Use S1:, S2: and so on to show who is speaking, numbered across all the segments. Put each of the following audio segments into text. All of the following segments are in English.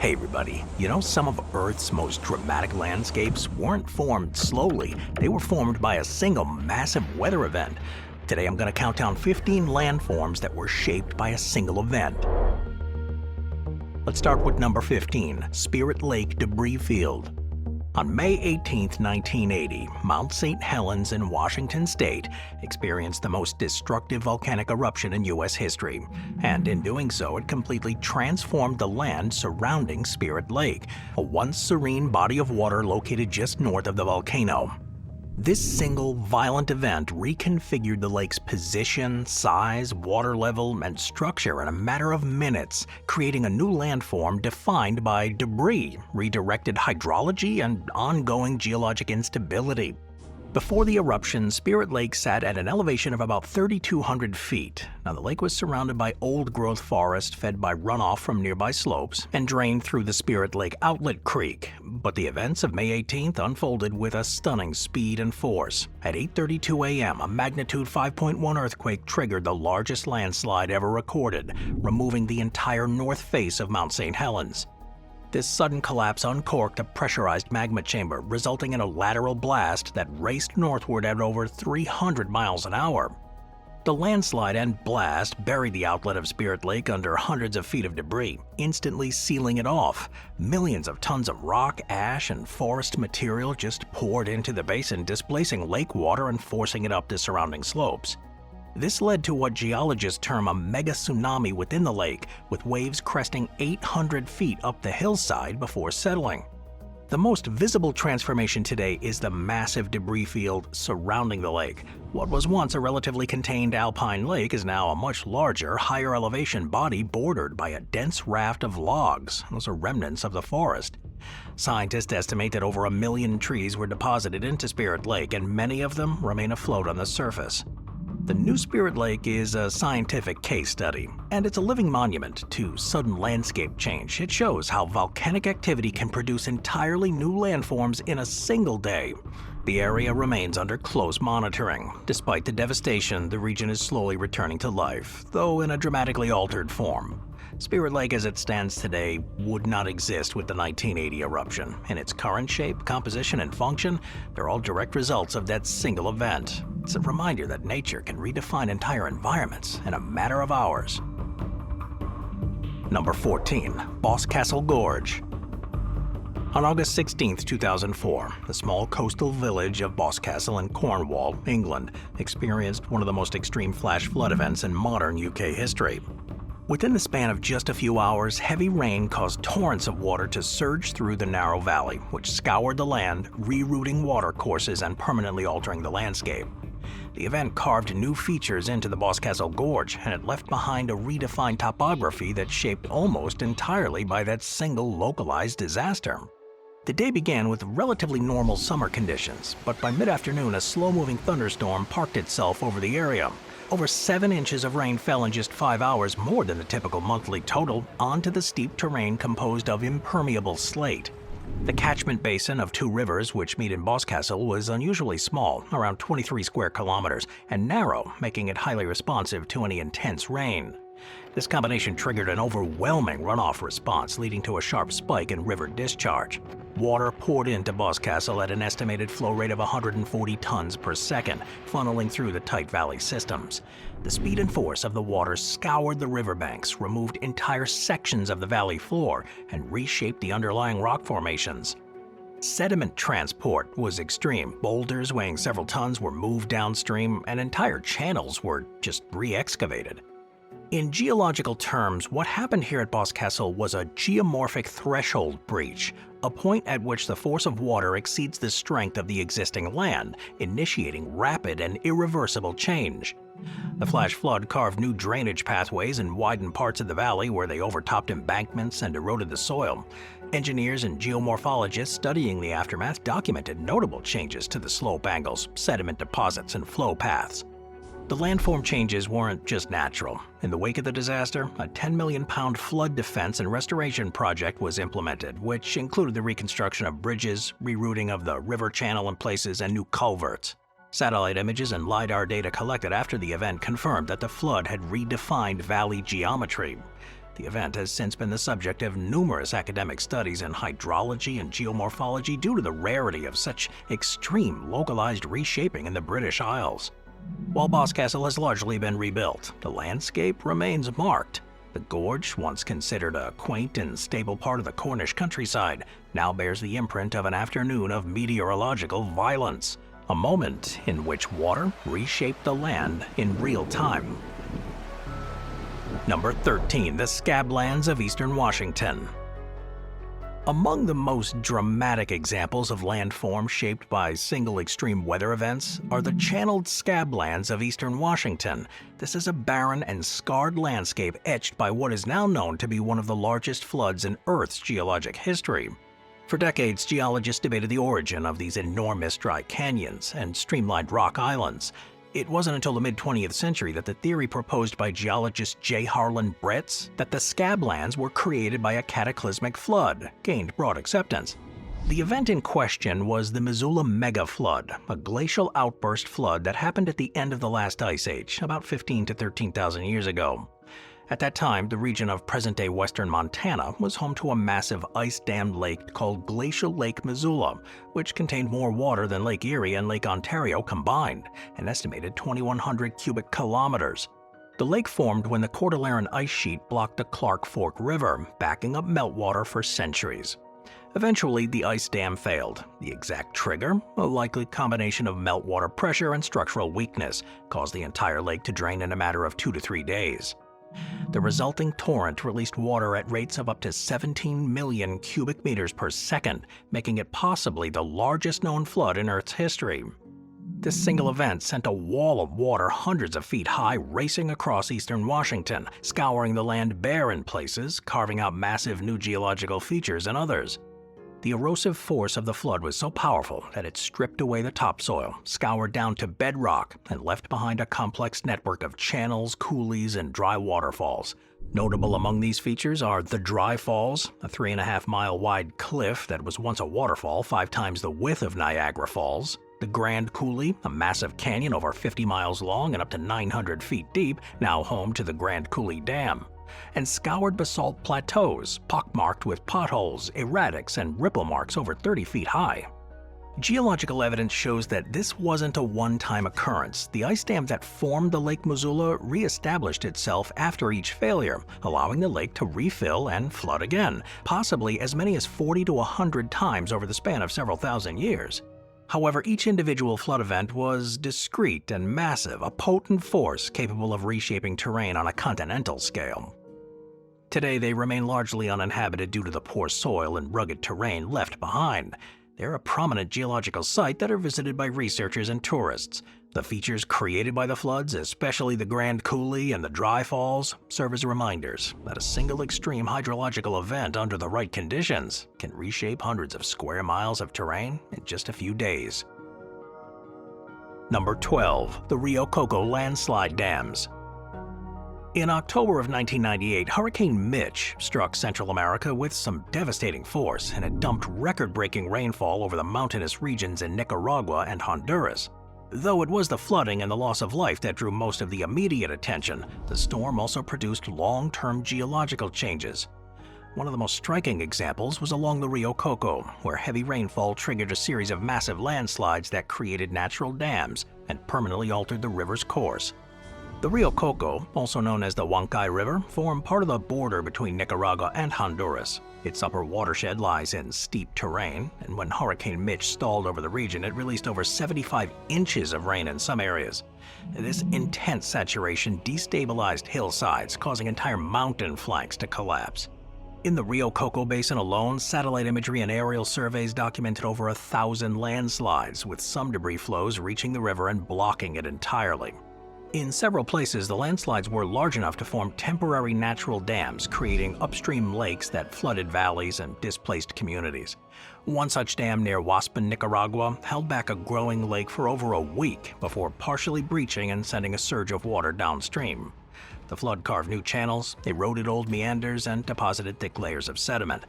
S1: Hey everybody, you know some of Earth's most dramatic landscapes weren't formed slowly, they were formed by a single massive weather event. Today I'm going to count down 15 landforms that were shaped by a single event. Let's start with number 15, Spirit Lake Debris Field. On May 18, 1980, Mount St. Helens in Washington state experienced the most destructive volcanic eruption in U.S. history, and in doing so it completely transformed the land surrounding Spirit Lake, a once serene body of water located just north of the volcano. This single violent event reconfigured the lake's position, size, water level, and structure in a matter of minutes, creating a new landform defined by debris, redirected hydrology, and ongoing geologic instability. Before the eruption, Spirit Lake sat at an elevation of about 3,200 feet. Now, the lake was surrounded by old-growth forest fed by runoff from nearby slopes and drained through the Spirit Lake Outlet Creek. But the events of May 18th unfolded with a stunning speed and force. At 8:32 a.m., a magnitude 5.1 earthquake triggered the largest landslide ever recorded, removing the entire north face of Mount St. Helens. This sudden collapse uncorked a pressurized magma chamber, resulting in a lateral blast that raced northward at over 300 miles an hour. The landslide and blast buried the outlet of Spirit Lake under hundreds of feet of debris, instantly sealing it off. Millions of tons of rock, ash, and forest material just poured into the basin, displacing lake water and forcing it up the surrounding slopes. This led to what geologists term a mega tsunami within the lake, with waves cresting 800 feet up the hillside before settling. The most visible transformation today is the massive debris field surrounding the lake. What was once a relatively contained alpine lake is now a much larger, higher elevation body bordered by a dense raft of logs. Those are remnants of the forest. Scientists estimate that over 1 million trees were deposited into Spirit Lake, and many of them remain afloat on the surface. The new Spirit Lake is a scientific case study, and it's a living monument to sudden landscape change. It shows how volcanic activity can produce entirely new landforms in a single day. The area remains under close monitoring. Despite the devastation, the region is slowly returning to life, though in a dramatically altered form. Spirit Lake as it stands today would not exist with the 1980 eruption. In its current shape, composition, and function, they're all direct results of that single event. It's a reminder that nature can redefine entire environments in a matter of hours. Number 14, Boscastle Gorge. On August 16, 2004, the small coastal village of Boscastle in Cornwall, England, experienced one of the most extreme flash flood events in modern UK history. Within the span of just a few hours, heavy rain caused torrents of water to surge through the narrow valley, which scoured the land, rerouting water courses and permanently altering the landscape. The event carved new features into the Boscastle Gorge, and it left behind a redefined topography that's shaped almost entirely by that single localized disaster. The day began with relatively normal summer conditions, but by mid-afternoon a slow-moving thunderstorm parked itself over the area. Over 7 inches of rain fell in just 5 hours, more than the typical monthly total, onto the steep terrain composed of impermeable slate. The catchment basin of 2 rivers which meet in Boscastle was unusually small, around 23 square kilometers, and narrow, making it highly responsive to any intense rain. This combination triggered an overwhelming runoff response, leading to a sharp spike in river discharge. Water poured into Boscastle at an estimated flow rate of 140 tons per second, funneling through the tight valley systems. The speed and force of the water scoured the riverbanks, removed entire sections of the valley floor, and reshaped the underlying rock formations. Sediment transport was extreme. Boulders weighing several tons were moved downstream, and entire channels were just re-excavated. In geological terms, what happened here at Boscastle was a geomorphic threshold breach, a point at which the force of water exceeds the strength of the existing land, initiating rapid and irreversible change. The flash flood carved new drainage pathways and widened parts of the valley where they overtopped embankments and eroded the soil. Engineers and geomorphologists studying the aftermath documented notable changes to the slope angles, sediment deposits, and flow paths. The landform changes weren't just natural. In the wake of the disaster, a £10 million flood defense and restoration project was implemented, which included the reconstruction of bridges, rerouting of the river channel in places, and new culverts. Satellite images and LiDAR data collected after the event confirmed that the flood had redefined valley geometry. The event has since been the subject of numerous academic studies in hydrology and geomorphology due to the rarity of such extreme localized reshaping in the British Isles. While Boscastle has largely been rebuilt, the landscape remains marked. The gorge, once considered a quaint and stable part of the Cornish countryside, now bears the imprint of an afternoon of meteorological violence, a moment in which water reshaped the land in real time. Number 13. The Scablands of Eastern Washington. Among the most dramatic examples of landforms shaped by single extreme weather events are the channeled scablands of eastern Washington. This is a barren and scarred landscape etched by what is now known to be one of the largest floods in Earth's geologic history. For decades, geologists debated the origin of these enormous dry canyons and streamlined rock islands. It wasn't until the mid-20th century that the theory proposed by geologist J. Harlan Bretz that the scablands were created by a cataclysmic flood gained broad acceptance. The event in question was the Missoula Mega Flood, a glacial outburst flood that happened at the end of the last ice age, about 15 to 13,000 years ago. At that time, the region of present-day western Montana was home to a massive ice-dammed lake called Glacial Lake Missoula, which contained more water than Lake Erie and Lake Ontario combined, an estimated 2,100 cubic kilometers. The lake formed when the Cordilleran ice sheet blocked the Clark Fork River, backing up meltwater for centuries. Eventually, the ice dam failed. The exact trigger, a likely combination of meltwater pressure and structural weakness, caused the entire lake to drain in a matter of 2 to 3 days. The resulting torrent released water at rates of up to 17 million cubic meters per second, making it possibly the largest known flood in Earth's history. This single event sent a wall of water hundreds of feet high racing across eastern Washington, scouring the land bare in places, carving out massive new geological features in others. The erosive force of the flood was so powerful that it stripped away the topsoil, scoured down to bedrock, and left behind a complex network of channels, coulees, and dry waterfalls. Notable among these features are the Dry Falls, a 3.5-mile wide cliff that was once a waterfall 5 times the width of Niagara Falls, the Grand Coulee, a massive canyon over 50 miles long and up to 900 feet deep, now home to the Grand Coulee Dam, and scoured basalt plateaus, pockmarked with potholes, erratics, and ripple marks over 30 feet high. Geological evidence shows that this wasn't a one-time occurrence. The ice dam that formed the Lake Missoula re-established itself after each failure, allowing the lake to refill and flood again, possibly as many as 40 to 100 times over the span of several thousand years. However, each individual flood event was discrete and massive, a potent force capable of reshaping terrain on a continental scale. Today, they remain largely uninhabited due to the poor soil and rugged terrain left behind. They're a prominent geological site that are visited by researchers and tourists. The features created by the floods, especially the Grand Coulee and the Dry Falls, serve as reminders that a single extreme hydrological event under the right conditions can reshape hundreds of square miles of terrain in just a few days. Number 12. The Rioco landslide dams. In October of 1998, Hurricane Mitch struck Central America with some devastating force, and it dumped record-breaking rainfall over the mountainous regions in Nicaragua and Honduras. Though it was the flooding and the loss of life that drew most of the immediate attention, the storm also produced long-term geological changes. One of the most striking examples was along the Rioco, where heavy rainfall triggered a series of massive landslides that created natural dams and permanently altered the river's course. The Rioco, also known as the Huancay River, formed part of the border between Nicaragua and Honduras. Its upper watershed lies in steep terrain, and when Hurricane Mitch stalled over the region, it released over 75 inches of rain in some areas. This intense saturation destabilized hillsides, causing entire mountain flanks to collapse. In the Rioco Basin alone, satellite imagery and aerial surveys documented over 1,000 landslides, with some debris flows reaching the river and blocking it entirely. In several places, the landslides were large enough to form temporary natural dams, creating upstream lakes that flooded valleys and displaced communities. One such dam near Huaspan, Nicaragua, held back a growing lake for over a week before partially breaching and sending a surge of water downstream. The flood carved new channels, eroded old meanders, and deposited thick layers of sediment.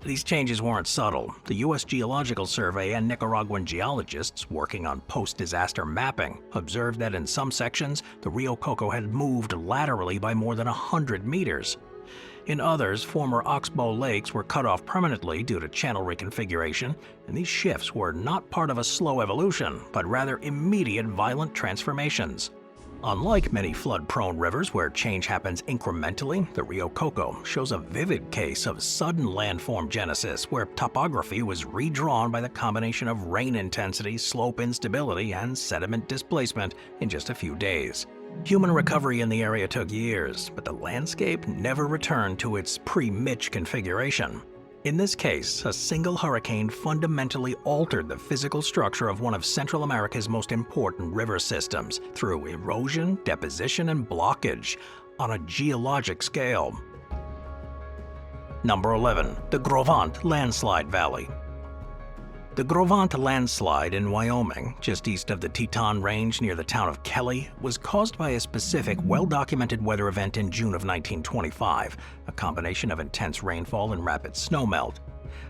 S1: These changes weren't subtle. The U.S. Geological Survey and Nicaraguan geologists working on post-disaster mapping observed that in some sections, the Rioco had moved laterally by more than 100 meters. In others, former oxbow lakes were cut off permanently due to channel reconfiguration, and these shifts were not part of a slow evolution, but rather immediate violent transformations. Unlike many flood-prone rivers where change happens incrementally, the Rioco shows a vivid case of sudden landform genesis where topography was redrawn by the combination of rain intensity, slope instability, and sediment displacement in just a few days. Human recovery in the area took years, but the landscape never returned to its pre-Mitch configuration. In this case, a single hurricane fundamentally altered the physical structure of one of Central America's most important river systems through erosion, deposition, and blockage on a geologic scale. Number 11. The Grovant Landslide Valley. The Grovant landslide in Wyoming, just east of the Teton Range near the town of Kelly, was caused by a specific, well-documented weather event in June of 1925, a combination of intense rainfall and rapid snowmelt.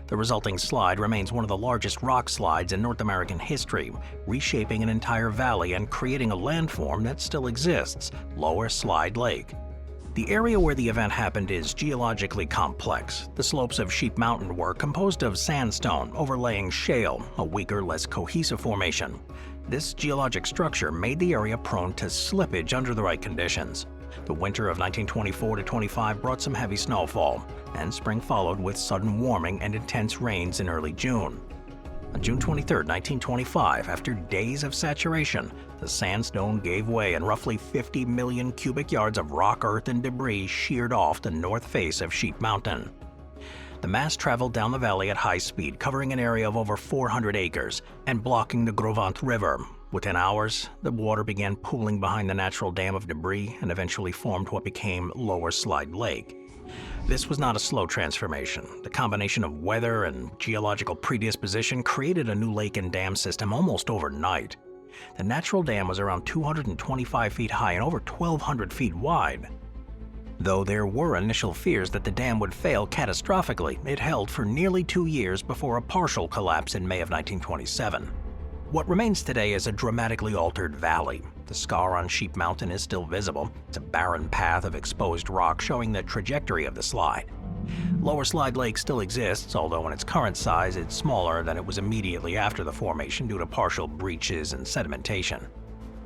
S1: The resulting slide remains one of the largest rock slides in North American history, reshaping an entire valley and creating a landform that still exists, Lower Slide Lake. The area where the event happened is geologically complex. The slopes of Sheep Mountain were composed of sandstone overlaying shale, a weaker, less cohesive formation. This geologic structure made the area prone to slippage under the right conditions. The winter of 1924-25 brought some heavy snowfall, and spring followed with sudden warming and intense rains in early June. On June 23, 1925, after days of saturation, the sandstone gave way and roughly 50 million cubic yards of rock, earth, and debris sheared off the north face of Sheep Mountain. The mass traveled down the valley at high speed, covering an area of over 400 acres and blocking the Grovant River. Within hours, the water began pooling behind the natural dam of debris and eventually formed what became Lower Slide Lake. This was not a slow transformation. The combination of weather and geological predisposition created a new lake and dam system almost overnight. The natural dam was around 225 feet high and over 1,200 feet wide. Though there were initial fears that the dam would fail catastrophically, it held for nearly 2 years before a partial collapse in May of 1927. What remains today is a dramatically altered valley. The scar on Sheep Mountain is still visible. It's a barren path of exposed rock showing the trajectory of the slide. Lower Slide Lake still exists, although in its current size it's smaller than it was immediately after the formation due to partial breaches and sedimentation.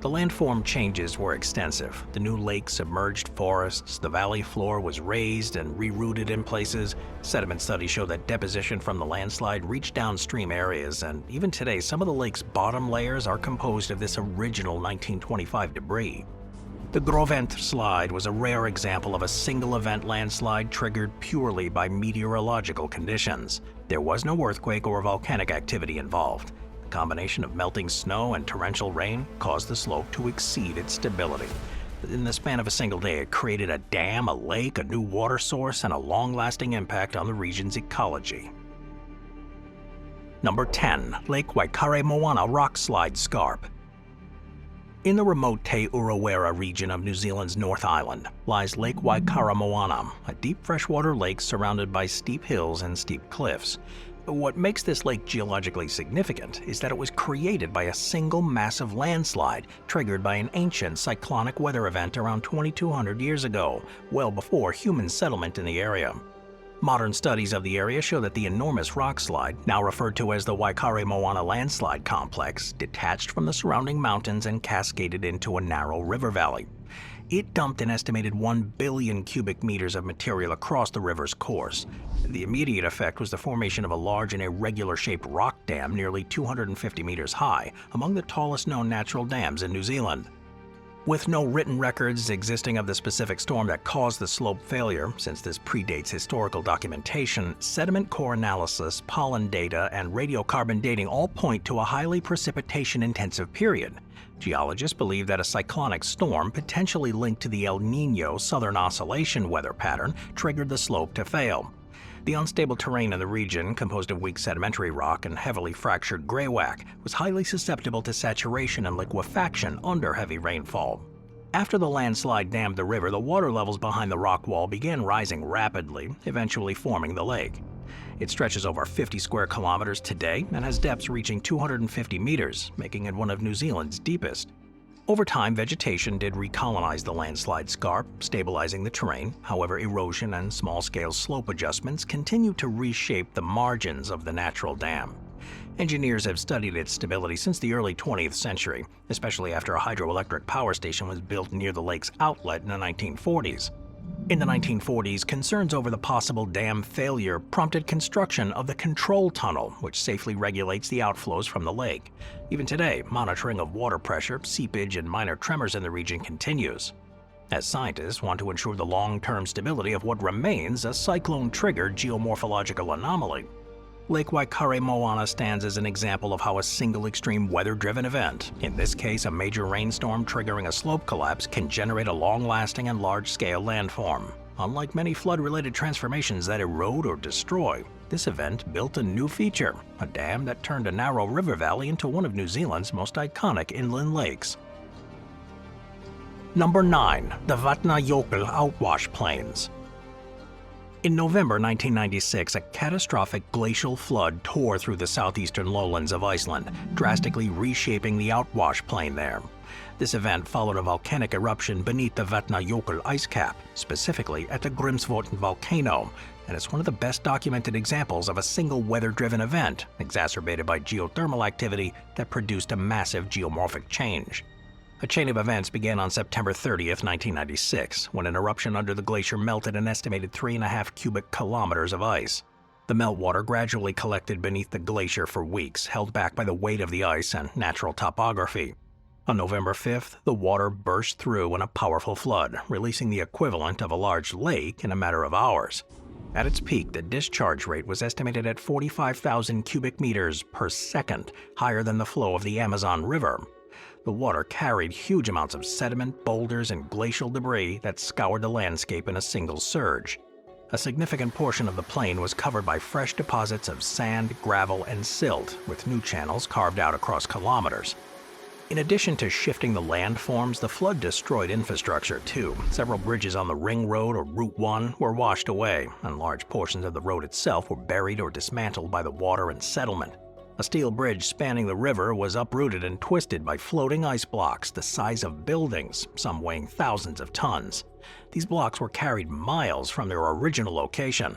S1: The landform changes were extensive. The new lake submerged forests, the valley floor was raised and rerouted in places. Sediment studies show that deposition from the landslide reached downstream areas, and even today some of the lake's bottom layers are composed of this original 1925 debris. The Grovant slide was a rare example of a single-event landslide triggered purely by meteorological conditions. There was no earthquake or volcanic activity involved. The combination of melting snow and torrential rain caused the slope to exceed its stability. In the span of a single day, it created a dam, a lake, a new water source, and a long-lasting impact on the region's ecology. Number 10. Lake Waikare Moana Rock Slide Scarp. In the remote Te Urewera region of New Zealand's North Island lies Lake Waikare Moana, a deep freshwater lake surrounded by steep hills and steep cliffs. What makes this lake geologically significant is that it was created by a single massive landslide triggered by an ancient cyclonic weather event around 2,200 years ago, well before human settlement in the area. Modern studies of the area show that the enormous rock slide, now referred to as the Waikare Moana Landslide Complex, detached from the surrounding mountains and cascaded into a narrow river valley. It dumped an estimated 1 billion cubic meters of material across the river's course. The immediate effect was the formation of a large and irregular-shaped rock dam nearly 250 meters high, among the tallest known natural dams in New Zealand. With no written records existing of the specific storm that caused the slope failure, since this predates historical documentation, sediment core analysis, pollen data, and radiocarbon dating all point to a highly precipitation-intensive period. Geologists believe that a cyclonic storm, potentially linked to the El Niño Southern Oscillation weather pattern, triggered the slope to fail. The unstable terrain in the region, composed of weak sedimentary rock and heavily fractured greywacke, was highly susceptible to saturation and liquefaction under heavy rainfall. After the landslide dammed the river, the water levels behind the rock wall began rising rapidly, eventually forming the lake. It stretches over 50 square kilometers today and has depths reaching 250 meters, making it one of New Zealand's deepest. Over time, vegetation did recolonize the landslide scar, stabilizing the terrain. However, erosion and small-scale slope adjustments continue to reshape the margins of the natural dam. Engineers have studied its stability since the early 20th century, especially after a hydroelectric power station was built near the lake's outlet in the 1940s. In the 1940s, concerns over the possible dam failure prompted construction of the control tunnel, which safely regulates the outflows from the lake. Even today, monitoring of water pressure, seepage, and minor tremors in the region continues, as scientists want to ensure the long-term stability of what remains a cyclone-triggered geomorphological anomaly. Lake Waikare Moana stands as an example of how a single extreme weather-driven event, in this case a major rainstorm triggering a slope collapse, can generate a long-lasting and large-scale landform. Unlike many flood-related transformations that erode or destroy, this event built a new feature, a dam that turned a narrow river valley into one of New Zealand's most iconic inland lakes. Number 9. The Vatnajökull Outwash Plains. In November 1996, a catastrophic glacial flood tore through the southeastern lowlands of Iceland, drastically reshaping the outwash plain there. This event followed a volcanic eruption beneath the Vatnajökull ice cap, specifically at the Grímsvötn volcano, and it's one of the best documented examples of a single weather-driven event, exacerbated by geothermal activity that produced a massive geomorphic change. A chain of events began on September 30th, 1996, when an eruption under the glacier melted an estimated 3.5 cubic kilometers of ice. The meltwater gradually collected beneath the glacier for weeks, held back by the weight of the ice and natural topography. On November 5th, the water burst through in a powerful flood, releasing the equivalent of a large lake in a matter of hours. At its peak, the discharge rate was estimated at 45,000 cubic meters per second, higher than the flow of the Amazon River. The water carried huge amounts of sediment, boulders, and glacial debris that scoured the landscape in a single surge. A significant portion of the plain was covered by fresh deposits of sand, gravel, and silt, with new channels carved out across kilometers. In addition to shifting the landforms, the flood destroyed infrastructure too. Several bridges on the Ring Road or Route 1 were washed away, and large portions of the road itself were buried or dismantled by the water and settlement. A steel bridge spanning the river was uprooted and twisted by floating ice blocks the size of buildings, some weighing thousands of tons. These blocks were carried miles from their original location.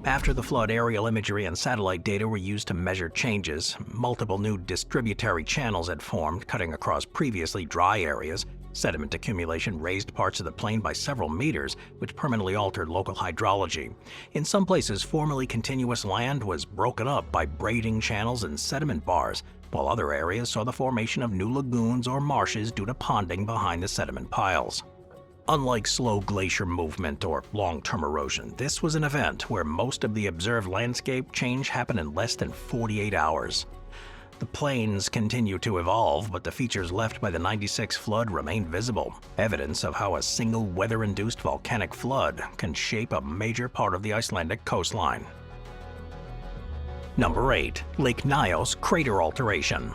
S1: After the flood, aerial imagery and satellite data were used to measure changes. Multiple new distributary channels had formed, cutting across previously dry areas. Sediment accumulation raised parts of the plain by several meters, which permanently altered local hydrology. In some places, formerly continuous land was broken up by braiding channels and sediment bars, while other areas saw the formation of new lagoons or marshes due to ponding behind the sediment piles. Unlike slow glacier movement or long-term erosion, this was an event where most of the observed landscape change happened in less than 48 hours. The plains continue to evolve, but the features left by the '96 flood remain visible, evidence of how a single weather-induced volcanic flood can shape a major part of the Icelandic coastline. Number 8. Lake Nyos Crater Alteration.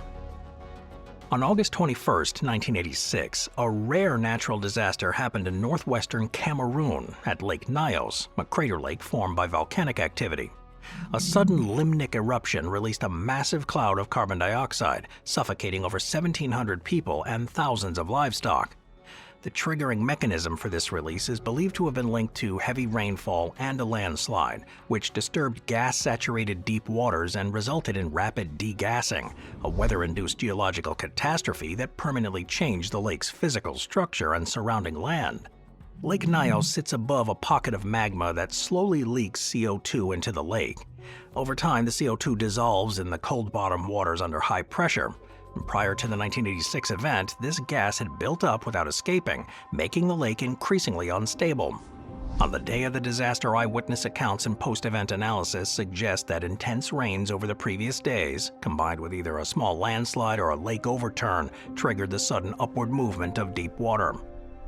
S1: On August 21, 1986, a rare natural disaster happened in northwestern Cameroon at Lake Nyos, a crater lake formed by volcanic activity. A sudden limnic eruption released a massive cloud of carbon dioxide, suffocating over 1,700 people and thousands of livestock. The triggering mechanism for this release is believed to have been linked to heavy rainfall and a landslide, which disturbed gas-saturated deep waters and resulted in rapid degassing, a weather-induced geological catastrophe that permanently changed the lake's physical structure and surrounding land. Lake Nyos sits above a pocket of magma that slowly leaks CO2 into the lake. Over time, the CO2 dissolves in the cold bottom waters under high pressure. Prior to the 1986 event, this gas had built up without escaping, making the lake increasingly unstable. On the day of the disaster, eyewitness accounts and post-event analysis suggest that intense rains over the previous days, combined with either a small landslide or a lake overturn, triggered the sudden upward movement of deep water.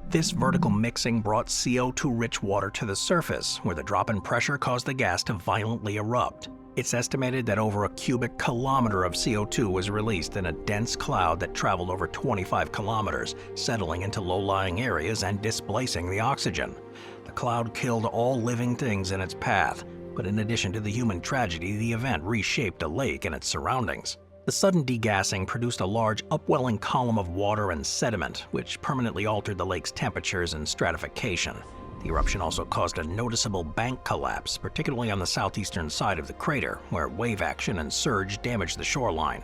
S1: This vertical mixing brought CO2-rich water to the surface, where the drop in pressure caused the gas to violently erupt. It's estimated that over a cubic kilometer of CO2 was released in a dense cloud that traveled over 25 kilometers, settling into low-lying areas and displacing the oxygen. The cloud killed all living things in its path, but in addition to the human tragedy, the event reshaped the lake and its surroundings. The The sudden degassing produced a large upwelling column of water and sediment, which permanently altered the lake's temperatures and stratification. The eruption also caused a noticeable bank collapse, particularly on the southeastern side of the crater, where wave action and surge damaged the shoreline.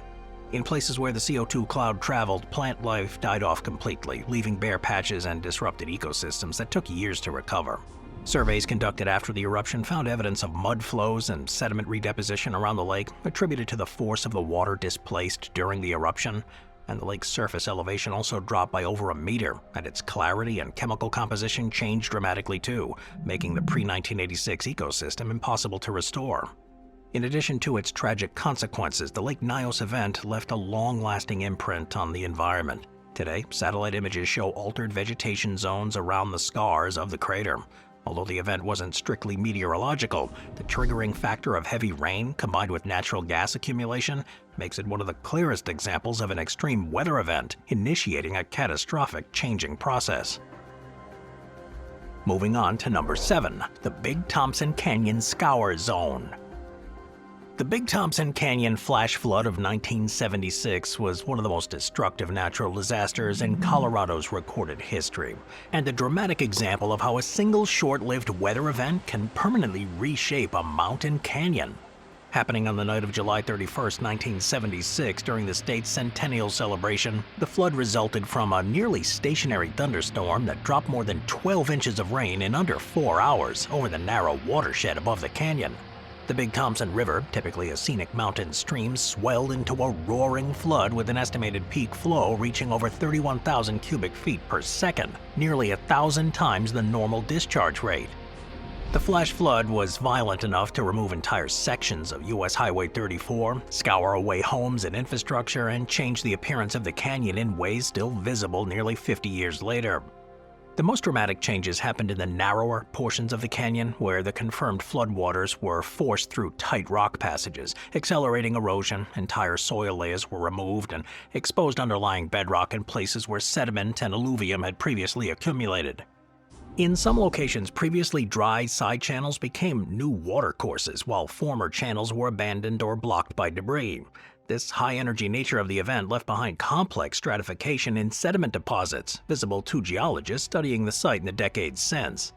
S1: In places where the CO2 cloud traveled, plant life died off completely, leaving bare patches and disrupted ecosystems that took years to recover. Surveys conducted after the eruption found evidence of mud flows and sediment redeposition around the lake, attributed to the force of the water displaced during the eruption, and the lake's surface elevation also dropped by over a meter, and its clarity and chemical composition changed dramatically too, making the pre-1986 ecosystem impossible to restore. In addition to its tragic consequences, the Lake Nyos event left a long-lasting imprint on the environment. Today, satellite images show altered vegetation zones around the scars of the crater. Although the event wasn't strictly meteorological, the triggering factor of heavy rain combined with natural gas accumulation makes it one of the clearest examples of an extreme weather event initiating a catastrophic changing process. Moving on to number 7, the Big Thompson Canyon Scour Zone. The Big Thompson Canyon flash flood of 1976 was one of the most destructive natural disasters in Colorado's recorded history, and a dramatic example of how a single short-lived weather event can permanently reshape a mountain canyon. Happening on the night of July 31, 1976, during the state's centennial celebration, the flood resulted from a nearly stationary thunderstorm that dropped more than 12 inches of rain in under 4 hours over the narrow watershed above the canyon. The Big Thompson River, typically a scenic mountain stream, swelled into a roaring flood with an estimated peak flow reaching over 31,000 cubic feet per second, nearly 1,000 times the normal discharge rate. The flash flood was violent enough to remove entire sections of U.S. Highway 34, scour away homes and infrastructure, and change the appearance of the canyon in ways still visible nearly 50 years later. The most dramatic changes happened in the narrower portions of the canyon, where the confirmed floodwaters were forced through tight rock passages, accelerating erosion. Entire soil layers were removed and exposed underlying bedrock in places where sediment and alluvium had previously accumulated. In some locations, previously dry side channels became new watercourses, while former channels were abandoned or blocked by debris. This high-energy nature of the event left behind complex stratification in sediment deposits, visible to geologists studying the site in the decades since.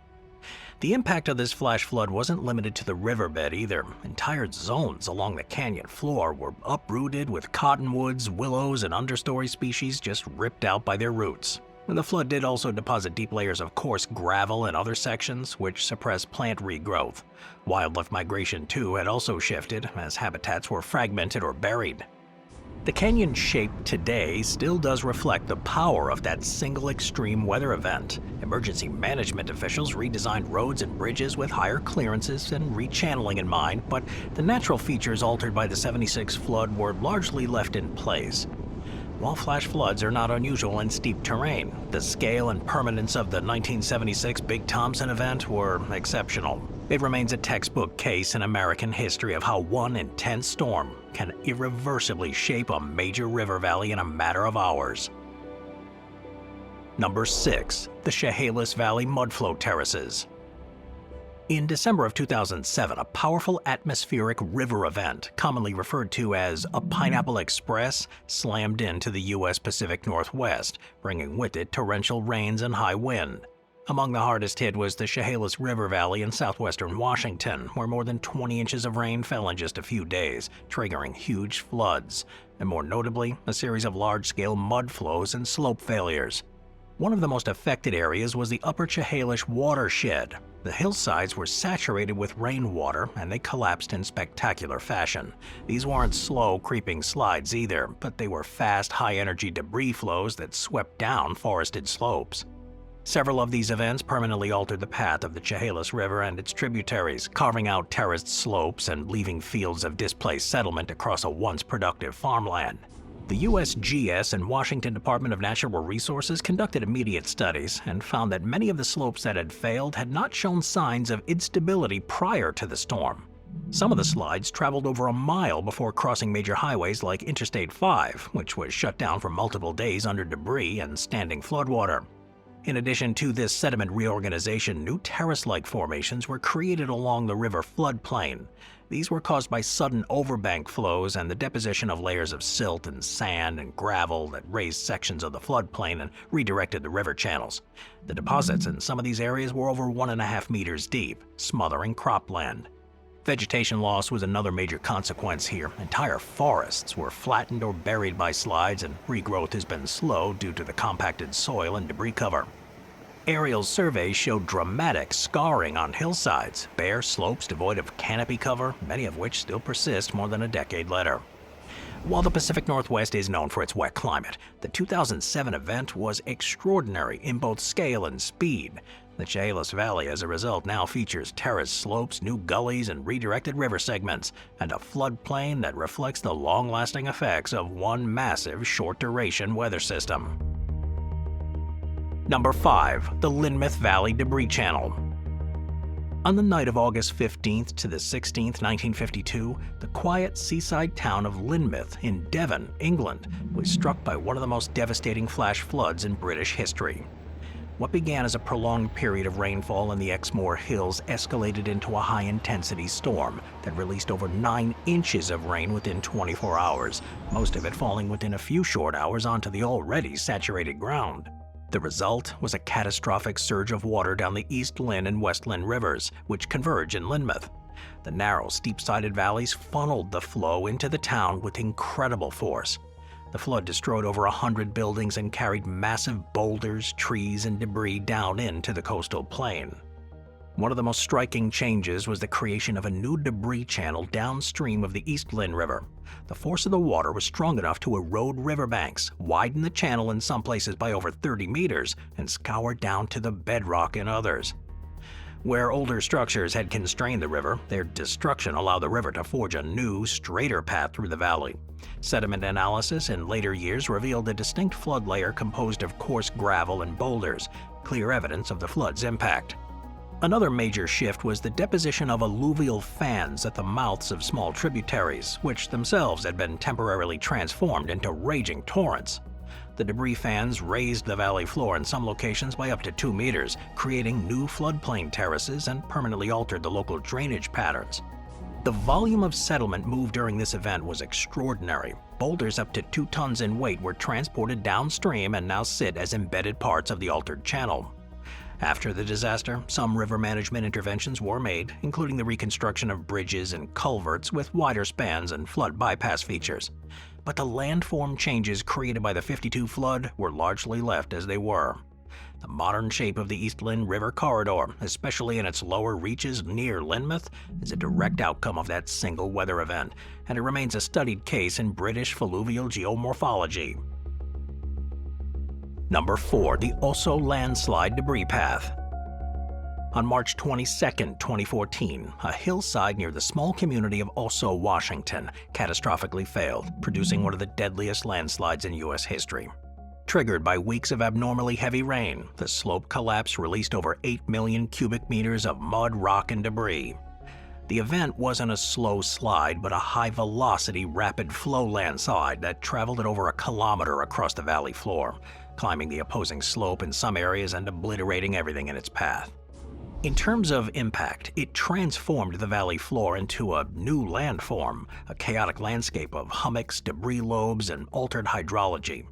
S1: The impact of this flash flood wasn't limited to the riverbed either. Entire zones along the canyon floor were uprooted, with cottonwoods, willows, and understory species just ripped out by their roots. The flood did also deposit deep layers of coarse gravel in other sections, which suppressed plant regrowth. Wildlife migration, too, had also shifted, as habitats were fragmented or buried. The canyon's shape today still does reflect the power of that single extreme weather event. Emergency management officials redesigned roads and bridges with higher clearances and rechanneling in mind, but the natural features altered by the '76 flood were largely left in place. While flash floods are not unusual in steep terrain, the scale and permanence of the 1976 Big Thompson event were exceptional. It remains a textbook case in American history of how one intense storm can irreversibly shape a major river valley in a matter of hours. Number 6. The Shahalis Valley Mudflow Terraces. In December of 2007, a powerful atmospheric river event, commonly referred to as a Pineapple Express, slammed into the U.S. Pacific Northwest, bringing with it torrential rains and high wind. Among the hardest hit was the Shahalis River Valley in southwestern Washington, where more than 20 inches of rain fell in just a few days, triggering huge floods, and more notably, a series of large-scale mud flows and slope failures. One of the most affected areas was the Upper Chehalis watershed. The hillsides were saturated with rainwater, and they collapsed in spectacular fashion. These weren't slow, creeping slides either, but they were fast, high-energy debris flows that swept down forested slopes. Several of these events permanently altered the path of the Chehalis River and its tributaries, carving out terraced slopes and leaving fields of displaced settlement across a once productive farmland. The USGS and Washington Department of Natural Resources conducted immediate studies and found that many of the slopes that had failed had not shown signs of instability prior to the storm. Some of the slides traveled over a mile before crossing major highways like Interstate 5, which was shut down for multiple days under debris and standing floodwater. In addition to this sediment reorganization, new terrace-like formations were created along the river floodplain. These were caused by sudden overbank flows and the deposition of layers of silt and sand and gravel that raised sections of the floodplain and redirected the river channels. The deposits in some of these areas were over 1.5 meters deep, smothering cropland. Vegetation loss was another major consequence here. Entire forests were flattened or buried by slides, and regrowth has been slow due to the compacted soil and debris cover. Aerial surveys showed dramatic scarring on hillsides, bare slopes devoid of canopy cover, many of which still persist more than a decade later. While the Pacific Northwest is known for its wet climate, the 2007 event was extraordinary in both scale and speed. The Shahalis Valley, as a result, now features terrace slopes, new gullies, and redirected river segments, and a floodplain that reflects the long-lasting effects of one massive, short-duration weather system. Number 5. The Linmouth Valley Debris Channel. On the night of August 15th to the 16th, 1952, the quiet seaside town of Linmouth in Devon, England, was struck by one of the most devastating flash floods in British history. What began as a prolonged period of rainfall in the Exmoor Hills escalated into a high-intensity storm that released over 9 inches of rain within 24 hours, most of it falling within a few short hours onto the already saturated ground. The result was a catastrophic surge of water down the East Lynn and West Lynn rivers, which converge in Linmouth. The narrow, steep-sided valleys funneled the flow into the town with incredible force. The flood destroyed over 100 buildings and carried massive boulders, trees, and debris down into the coastal plain. One of the most striking changes was the creation of a new debris channel downstream of the East Lynn River. The force of the water was strong enough to erode riverbanks, widen the channel in some places by over 30 meters, and scour down to the bedrock in others. Where older structures had constrained the river, their destruction allowed the river to forge a new, straighter path through the valley. Sediment analysis in later years revealed a distinct flood layer composed of coarse gravel and boulders, clear evidence of the flood's impact. Another major shift was the deposition of alluvial fans at the mouths of small tributaries, which themselves had been temporarily transformed into raging torrents. The debris fans raised the valley floor in some locations by up to 2 meters, creating new floodplain terraces and permanently altered the local drainage patterns. The volume of settlement moved during this event was extraordinary. Boulders up to 2 tons in weight were transported downstream and now sit as embedded parts of the altered channel. After the disaster, some river management interventions were made, including the reconstruction of bridges and culverts with wider spans and flood bypass features. But the landform changes created by the '52 flood were largely left as they were. The modern shape of the East Lynn River corridor, especially in its lower reaches near Linmouth, is a direct outcome of that single weather event, and it remains a studied case in British fluvial geomorphology. Number 4. The Oso Landslide Debris Path. On March 22, 2014, a hillside near the small community of Oso, Washington, catastrophically failed, producing one of the deadliest landslides in U.S. history. Triggered by weeks of abnormally heavy rain, the slope collapse released over 8 million cubic meters of mud, rock, and debris. The event wasn't a slow slide, but a high-velocity, rapid-flow landslide that traveled at over a kilometer across the valley floor, climbing the opposing slope in some areas and obliterating everything in its path. In terms of impact, it transformed the valley floor into a new landform, a chaotic landscape of hummocks, debris lobes, and altered hydrology.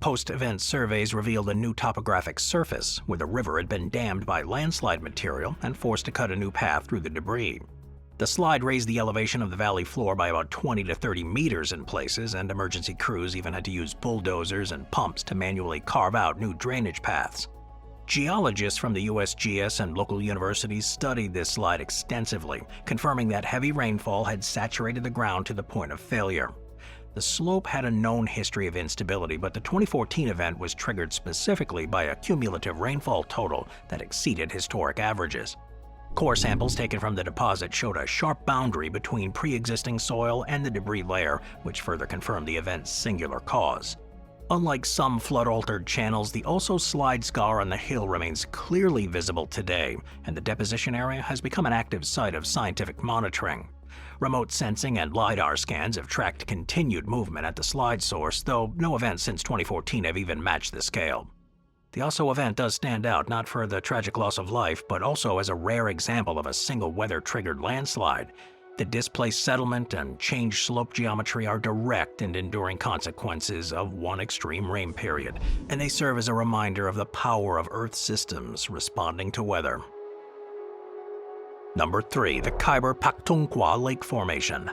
S1: Post-event surveys revealed a new topographic surface, where the river had been dammed by landslide material and forced to cut a new path through the debris. The slide raised the elevation of the valley floor by about 20 to 30 meters in places, and emergency crews even had to use bulldozers and pumps to manually carve out new drainage paths. Geologists from the USGS and local universities studied this slide extensively, confirming that heavy rainfall had saturated the ground to the point of failure. The slope had a known history of instability, but the 2014 event was triggered specifically by a cumulative rainfall total that exceeded historic averages. Core samples taken from the deposit showed a sharp boundary between pre-existing soil and the debris layer, which further confirmed the event's singular cause. Unlike some flood-altered channels, the Oso slide scar on the hill remains clearly visible today, and the deposition area has become an active site of scientific monitoring. Remote sensing and LiDAR scans have tracked continued movement at the slide source, though no events since 2014 have even matched the scale. The Oso event does stand out not for the tragic loss of life, but also as a rare example of a single weather-triggered landslide. The displaced settlement and changed slope geometry are direct and enduring consequences of one extreme rain period, and they serve as a reminder of the power of Earth systems responding to weather. Number 3. The Khyber Pakhtunkhwa Lake Formation.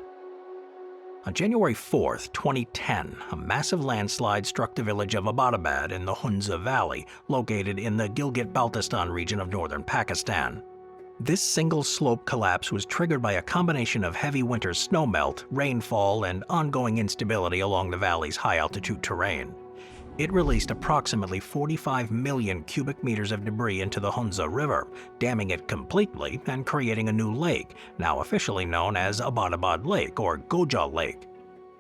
S1: On January 4, 2010, a massive landslide struck the village of Abbottabad in the Hunza Valley, located in the Gilgit-Baltistan region of northern Pakistan. This single slope collapse was triggered by a combination of heavy winter snowmelt, rainfall, and ongoing instability along the valley's high-altitude terrain. It released approximately 45 million cubic meters of debris into the Hunza River, damming it completely and creating a new lake, now officially known as Abbottabad Lake or Goja Lake.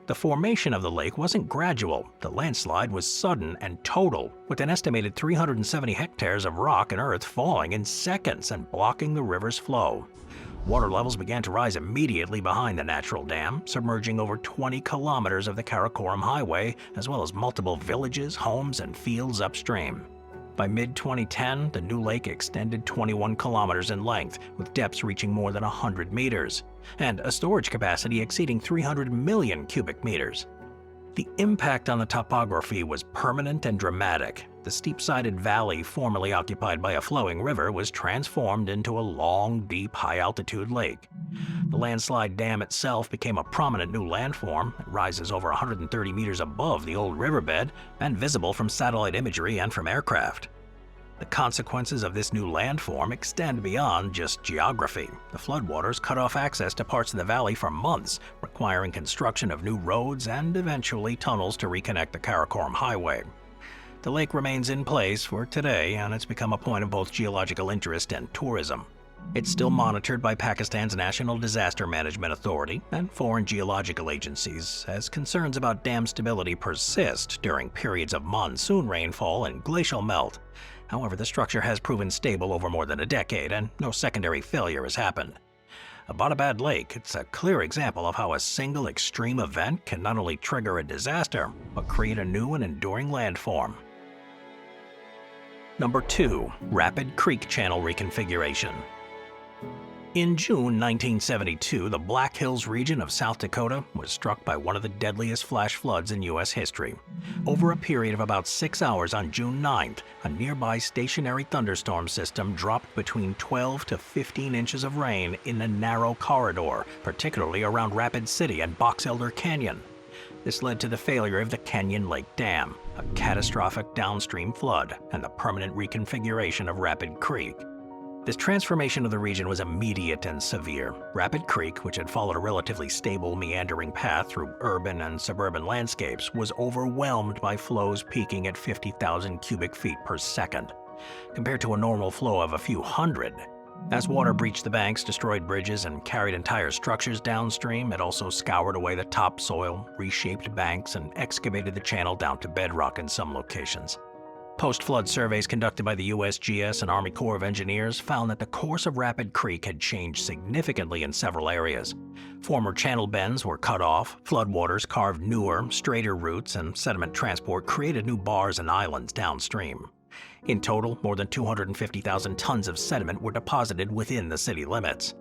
S1: The formation of the lake wasn't gradual. The landslide was sudden and total, with an estimated 370 hectares of rock and earth falling in seconds and blocking the river's flow. Water levels began to rise immediately behind the natural dam, submerging over 20 kilometers of the Karakoram Highway, as well as multiple villages, homes, and fields upstream. By mid-2010, the new lake extended 21 kilometers in length, with depths reaching more than 100 meters, and a storage capacity exceeding 300 million cubic meters. The impact on the topography was permanent and dramatic. The steep-sided valley formerly occupied by a flowing river was transformed into a long, deep, high-altitude lake. The landslide dam itself became a prominent new landform. It rises over 130 meters above the old riverbed and visible from satellite imagery and from aircraft. The consequences of this new landform extend beyond just geography. The floodwaters cut off access to parts of the valley for months, requiring construction of new roads and eventually tunnels to reconnect the Karakoram Highway. The lake remains in place for today, and it's become a point of both geological interest and tourism. It's still monitored by Pakistan's National Disaster Management Authority and foreign geological agencies, as concerns about dam stability persist during periods of monsoon rainfall and glacial melt. However, the structure has proven stable over more than a decade, and no secondary failure has happened. Abbottabad Lake, it's a clear example of how a single extreme event can not only trigger a disaster, but create a new and enduring landform. Number 2. Rapid Creek Channel Reconfiguration. In June 1972, the Black Hills region of South Dakota was struck by one of the deadliest flash floods in U.S. history. Over a period of about 6 hours on June 9th, a nearby stationary thunderstorm system dropped between 12 to 15 inches of rain in a narrow corridor, particularly around Rapid City and Box Elder Canyon. This led to the failure of the Canyon Lake Dam, a catastrophic downstream flood, and the permanent reconfiguration of Rapid Creek. This transformation of the region was immediate and severe. Rapid Creek, which had followed a relatively stable meandering path through urban and suburban landscapes, was overwhelmed by flows peaking at 50,000 cubic feet per second, compared to a normal flow of a few hundred. As water breached the banks, destroyed bridges, and carried entire structures downstream, it also scoured away the topsoil, reshaped banks, and excavated the channel down to bedrock in some locations. Post-flood surveys conducted by the USGS and Army Corps of Engineers found that the course of Rapid Creek had changed significantly in several areas. Former channel bends were cut off, floodwaters carved newer, straighter routes, and sediment transport created new bars and islands downstream. In total, more than 250,000 tons of sediment were deposited within the city limits.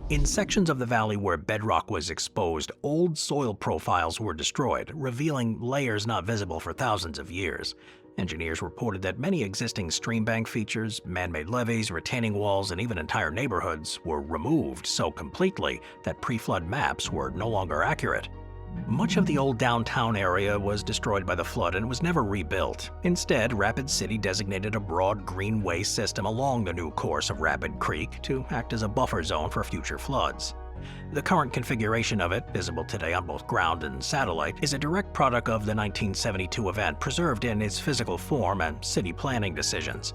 S1: In sections of the valley where bedrock was exposed, old soil profiles were destroyed, revealing layers not visible for thousands of years. Engineers reported that many existing streambank features, man-made levees, retaining walls, and even entire neighborhoods were removed so completely that pre-flood maps were no longer accurate. Much of the old downtown area was destroyed by the flood and was never rebuilt. Instead, Rapid City designated a broad greenway system along the new course of Rapid Creek to act as a buffer zone for future floods. The current configuration of it, visible today on both ground and satellite, is a direct product of the 1972 event preserved in its physical form and city planning decisions.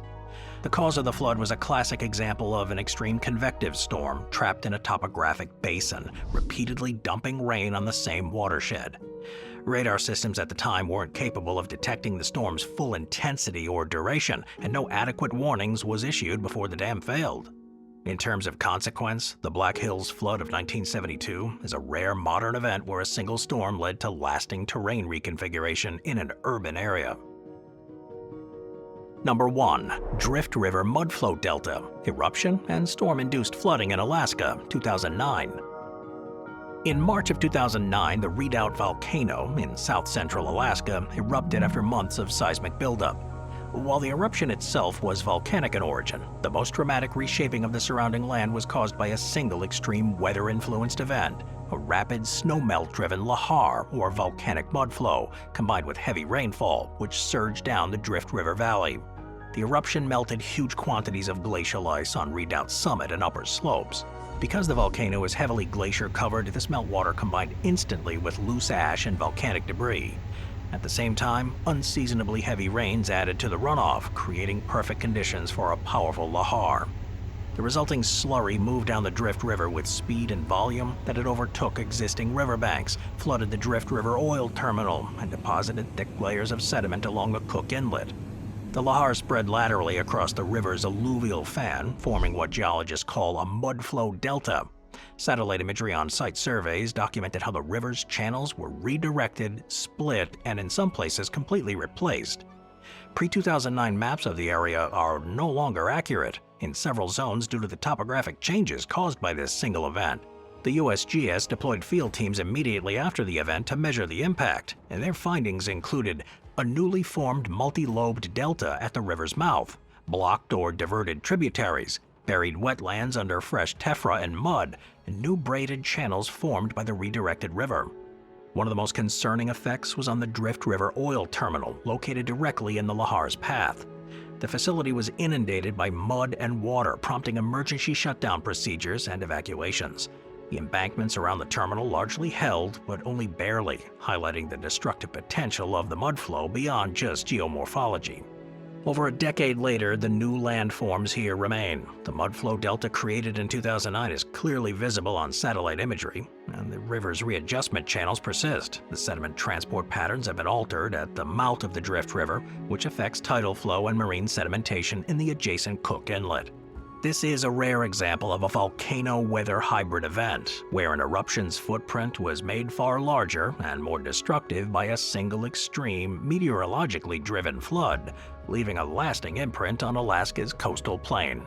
S1: The cause of the flood was a classic example of an extreme convective storm trapped in a topographic basin, repeatedly dumping rain on the same watershed. Radar systems at the time weren't capable of detecting the storm's full intensity or duration, and no adequate warnings was issued before the dam failed. In terms of consequence, the Black Hills flood of 1972 is a rare modern event where a single storm led to lasting terrain reconfiguration in an urban area. Number 1. Drift River Mudflow Delta, Eruption and Storm-Induced Flooding in Alaska, 2009. In March of 2009, the Redoubt volcano in south-central Alaska erupted after months of seismic buildup. While the eruption itself was volcanic in origin, the most dramatic reshaping of the surrounding land was caused by a single extreme weather-influenced event, a rapid snowmelt-driven lahar, or volcanic mudflow, combined with heavy rainfall, which surged down the Drift River Valley. The eruption melted huge quantities of glacial ice on Redoubt's summit and upper slopes. Because the volcano is heavily glacier-covered, this meltwater combined instantly with loose ash and volcanic debris. At the same time, unseasonably heavy rains added to the runoff, creating perfect conditions for a powerful lahar. The resulting slurry moved down the Drift River with speed and volume that it overtook existing riverbanks, flooded the Drift River oil terminal, and deposited thick layers of sediment along the Cook Inlet. The lahar spread laterally across the river's alluvial fan, forming what geologists call a mudflow delta. Satellite imagery on site surveys documented how the river's channels were redirected, split, and in some places completely replaced. Pre-2009 maps of the area are no longer accurate in several zones due to the topographic changes caused by this single event. The USGS deployed field teams immediately after the event to measure the impact, and their findings included a newly formed multi-lobed delta at the river's mouth, blocked or diverted tributaries, buried wetlands under fresh tephra and mud, and new braided channels formed by the redirected river. One of the most concerning effects was on the Drift River oil terminal, located directly in the lahar's path. The facility was inundated by mud and water, prompting emergency shutdown procedures and evacuations. The embankments around the terminal largely held, but only barely, highlighting the destructive potential of the mudflow beyond just geomorphology. Over a decade later, the new landforms here remain. The mudflow delta created in 2009 is clearly visible on satellite imagery, and the river's readjustment channels persist. The sediment transport patterns have been altered at the mouth of the Drift River, which affects tidal flow and marine sedimentation in the adjacent Cook Inlet. This is a rare example of a volcano-weather hybrid event, where an eruption's footprint was made far larger and more destructive by a single extreme, meteorologically driven flood, leaving a lasting imprint on Alaska's coastal plain.